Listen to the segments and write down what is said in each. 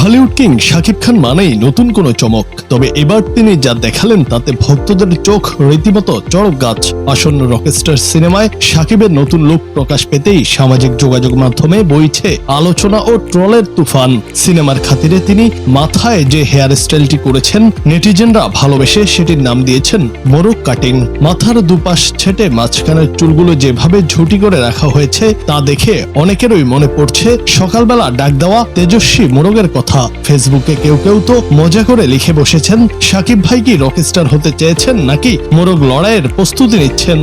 Dhallywood king Shakib Khan মানেই নতুন কোনো চমক, তবে এবার তিনি যা দেখালেন তাতে ভক্তদের চোখ রীতিমতো চড়ক গাছ। আসন্ন রকস্টার সিনেমায় শাকিবের নতুন লুক প্রকাশ পেতেই সামাজিক যোগাযোগ মাধ্যমে বইছে আলোচনা ও ট্রলের তুফান। সিনেমার খাতিরে তিনি মাথায় যে হেয়ার স্টাইলটি করেছেন, নেটিজেনরা ভালোবেসে সেটির নাম দিয়েছেন মোরগ কাটিং। মাথার দুপাশ ছেটে মাঝখানের চুলগুলো যেভাবে ঝুটি করে রাখা হয়েছে তা দেখে অনেকেরই মনে পড়ছে সকালবেলা ডাক দেওয়া তেজস্বী মোরগের কথা। ফেসবুকে কেউ কেউ তো মজা করে লিখে বসেছেন, শাকিব ভাই কি রকস্টার হতে চেয়েছেন নাকি মোরগ লড়াইয়ের প্রস্তুতি নিচ্ছেন।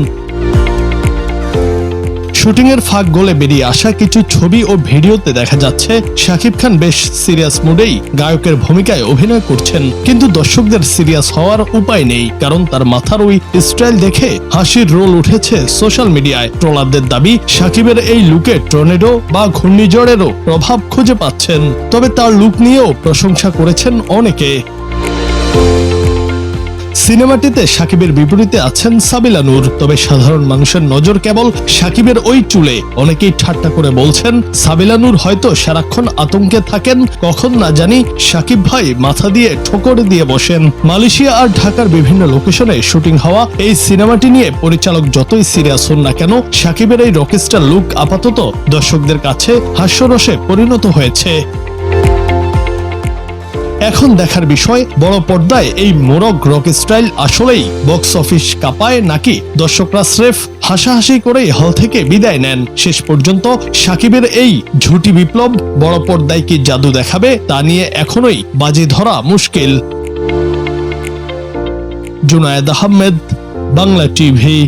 শুটিং এর ফাঁক গলে বেরিয়ে আসা কিছু ছবি ও ভিডিওতে দেখা যাচ্ছে শাকিব খান বেশ সিরিয়াস মুডেই গায়কের ভূমিকায় অভিনয় করছেন, কিন্তু দর্শকদের সিরিয়াস হওয়ার উপায় নেই, কারণ তার মাথার ওই স্টাইল দেখে হাসির রোল উঠেছে সোশ্যাল মিডিয়ায়। ট্রলারদের দাবি শাকিবের এই লুকে টর্নেডো বা ঘূর্ণিঝড়েরও প্রভাব খুঁজে পাচ্ছেন। তবে তার লুক নিয়েও প্রশংসা করেছেন অনেকে। সিনেমাটিতে শাকিবের বিপরীতে আছেন সাবিলা নূর, তবে সাধারণ মানুষের নজর কেবল শাকিবের ওই চুলে। অনেকেই ঠাট্টা করে বলছেন সাবিলা নূর হয়তো সারাক্ষণ আতঙ্কে থাকেন, কখন না জানি শাকিব ভাই মাথা দিয়ে ঠোকর দিয়ে বসেন। মালয়েশিয়া আর ঢাকার বিভিন্ন লোকেশনে শুটিং হওয়া এই সিনেমাটি নিয়ে পরিচালক যতই সিরিয়াস হন না কেন, শাকিবের এই রকস্টার লুক আপাতত দর্শকদের কাছে হাস্যরসে পরিণত হয়েছে। এখন দেখার বিষয়, বড় পর্দায় এই মোরগ রক স্টাইল আসলেই বক্স অফিস কাঁপায় নাকি দর্শকরা স্রেফ হাসাহাসি করেই হল থেকে বিদায় নেন। শেষ পর্যন্ত শাকিবের এই ঝুটি বিপ্লব বড় পর্দায় কি জাদু দেখাবে তা নিয়ে এখনোই বাজি ধরা মুশকিল। জুনায়েদ আহমেদ, বাংলা টিভি।